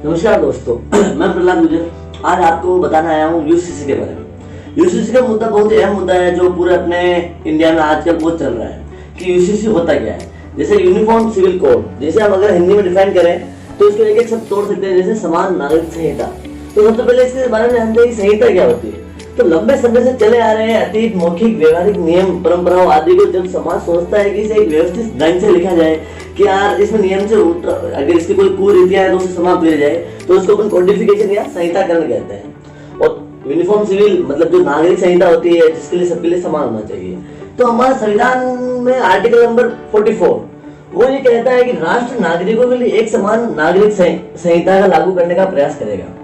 नमस्कार दोस्तों, मैं प्रहलाद गुजर आज आपको बताना आया हूँ यूसीसी के बारे में। यूसीसी का मुद्दा बहुत ही अहम मुद्दा है जो पूरे अपने इंडिया में आजकल बहुत चल रहा है कि यूसीसी होता क्या है। जैसे यूनिफॉर्म सिविल कोड, जैसे हम अगर हिंदी में डिफाइन करें तो इसको एक एक शब्द तोड़ सकते हैं, जैसे समान नागरिक संहिता। तो सबसे पहले इसके बारे में जानते हैं कि संहिता क्या होती है। तो लंबे समय से चले आ रहे हैं अतीत मौखिक व्यवहारिक नियम परंपराओं आदि को जब समाज सोचता है कि इसे एक व्यवस्थित ढंग से लिखा जाए कि यार इसमें नियम से अगर इसकी कोई कुरीतियां है तो उसे समाप्त किया जाए, तो उसको अपन कोडिफिकेशन या संहिताकरण कहते हैं। और यूनिफॉर्म सिविल मतलब जो नागरिक संहिता होती है जिसके लिए सबके लिए समान होना चाहिए। तो हमारे संविधान में आर्टिकल नंबर 44 वो ये कहता है कि राष्ट्र नागरिकों के लिए एक समान नागरिक संहिता का लागू करने का प्रयास करेगा।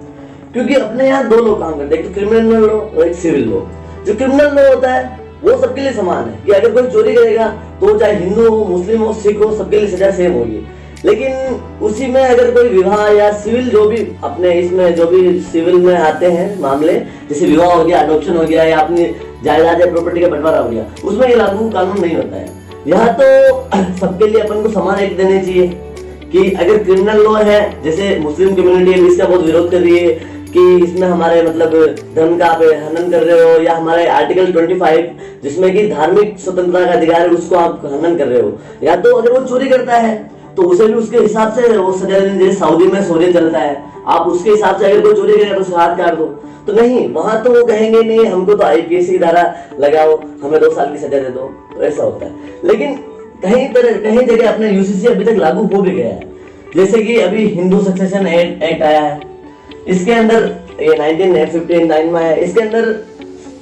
क्योंकि अपने यहाँ दो लोग काम करते हैं, एक तो क्रिमिनल लॉ और एक सिविल लॉ। जो क्रिमिनल लॉ होता है वो सबके लिए समान है कि अगर कोई चोरी करेगा तो चाहे हिंदू हो, मुस्लिम हो, सिख हो, सबके लिए सजा सेम होगी। लेकिन उसी में अगर कोई विवाह या सिविल जो भी अपने इसमें जो भी सिविल में आते हैं मामले, जैसे विवाह हो गया, अडॉप्शन हो गया या अपनी जायदाद या प्रॉपर्टी का बंटवारा हो गया, उसमें ये लागू कानून नहीं होता है। यहाँ तो सबके लिए अपन को समान एक देने चाहिए कि अगर क्रिमिनल लॉ है, जैसे मुस्लिम कम्युनिटी इसका बहुत विरोध कर रही है कि इसमें हमारे मतलब धर्म का आप हनन कर रहे हो, या हमारे आर्टिकल 25 जिसमें कि धार्मिक स्वतंत्रता का अधिकार है उसको आप हनन कर रहे हो, या तो अगर वो चोरी करता है तो उसे भी उसके हिसाब से वो सजा देनी। जैसे सऊदी में शौर्य चलता है, आप उसके हिसाब से अगर कोई चोरी करेगा तो उसे हाथ काट दो। तो नहीं, वहां तो वो कहेंगे नहीं हमको तो आईपीसी की धारा लगाओ, हमें 2 साल की सजा दे दो, तो ऐसा होता है। लेकिन कहीं जगह अपने यूसीसी अभी तक लागू हो भी गया है। जैसे कि अभी हिंदू सक्सेशन एक्ट आया है, इसके अंदर ये 1959 में है। इसके अंदर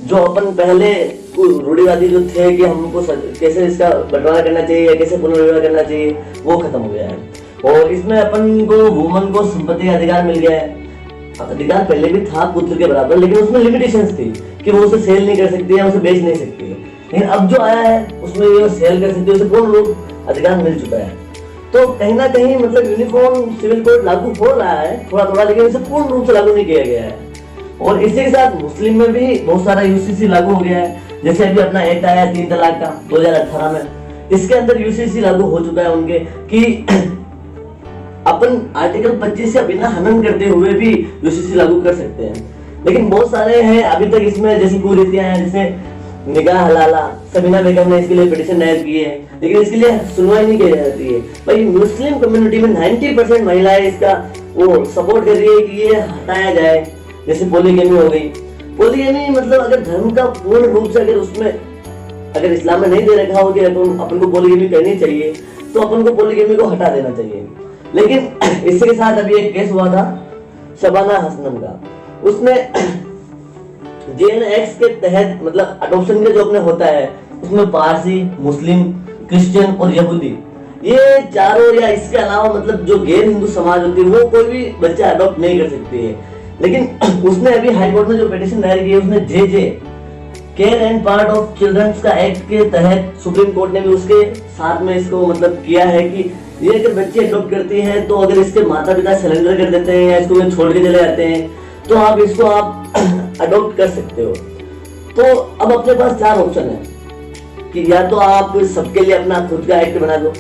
जो अपन पहले रूढ़िवादी जो थे कि हमको कैसे इसका बंटवारा करना चाहिए या कैसे पुनर्विवाह करना चाहिए, वो खत्म हो गया है। और इसमें अपन को वुमन को संपत्ति का अधिकार मिल गया है। अधिकार पहले भी था पुत्र के बराबर, लेकिन उसमें लिमिटेशंस थी कि वो उसे सेल नहीं कर सकती है, उसे बेच नहीं सकती है। लेकिन अब जो आया है उसमें ये सेल कर सकती है, उसे पूर्ण रूप अधिकार मिल चुका है। तो कहीं ना कहीं मतलब यूनिफॉर्म सिविल कोड लागू हो रहा है थोड़ा थोड़ा, लेकिन इसे पूर्ण रूप से लागू नहीं किया गया है। और इसी के साथ मुस्लिम में भी बहुत सारा यूसीसी लागू हो गया है। जैसे अभी अपना एक्ट आया 3 तलाक का 2018 में, इसके अंदर यूसीसी लागू हो चुका है उनके कि अपन आर्टिकल 25 का बिना हनन करते हुए भी यूसीसी लागू कर सकते हैं। लेकिन बहुत सारे हैं अभी तक इसमें जैसी कुरीतियां हैं, जैसे निकाह हलाला। सबीना बेगम ने इसके लिए पिटीशन दायर की है, लेकिन इसके लिए सुनवाई नहीं की जाती है। भाई मुस्लिम कम्युनिटी में 90% महिलाएं इसका वो सपोर्ट कर रही है कि ये हटाया जाए। जैसे पॉलीगेमी हो गई। पॉलीगेमी मतलब अगर धर्म का पूर्ण रूप से अगर उसमें अगर इस्लाम में नहीं दे रखा हो कि अपन को पॉलीगेमी करनी चाहिए तो अपन को पॉलीगेमी को हटा देना चाहिए। लेकिन इसके साथ अभी एक केस हुआ था शबाना हसनम का, उसने जेएनएक्स के तहत मतलब अडॉप्शन के जो अपने होता है उसमें पारसी, मुस्लिम, क्रिश्चियन और यहूदी ये चारों, या इसके अलावा मतलब जो गैर हिंदू समाज होती है वो कोई भी बच्चा अडॉप्ट नहीं कर सकती है। लेकिन उसने अभी हाई कोर्ट में जो पिटीशन दायर की है उसने J care and part of children's का एक्ट के तहत सुप्रीम कोर्ट ने भी उसके साथ में इसको मतलब किया है कि ये अगर बच्चे अडॉप्ट करती हैं तो अगर इसके माता पिता सरेंडर कर देते हैं या इसको छोड़ के चले जाते हैं तो आप इसको आप अडॉप्ट कर सकते हो। तो अब अपने पास 4 ऑप्शन है कि या तो आप सबके लिए अपना खुद का एक्ट बना दो,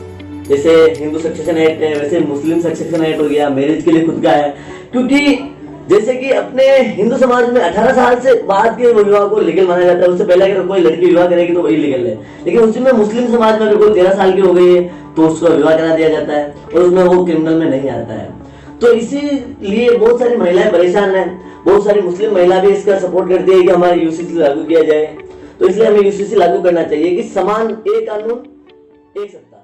जैसे हिंदू सक्सेशन एक्ट है वैसे मुस्लिम सक्सेशन एक्ट हो गया, मैरिज के लिए खुद का है। क्योंकि जैसे कि अपने हिंदू समाज में 18 साल से बाद के विवाह को लीगल माना जाता है, उससे पहले अगर कोई लड़की विवाह करेगी तो वही लीगल है। लेकिन उसी में मुस्लिम समाज में अगर कोई 13 साल की हो गई है तो उसका विवाह करा दिया जाता है और उसमें वो क्रिमिनल में नहीं आता है। तो इसीलिए बहुत सारी महिलाएं परेशान हैं, बहुत सारी मुस्लिम महिला भी इसका सपोर्ट करती है कि हमारा यूसीसी लागू किया जाए। तो इसलिए हमें यूसीसी लागू करना चाहिए कि समान एक कानून एक सत्ता।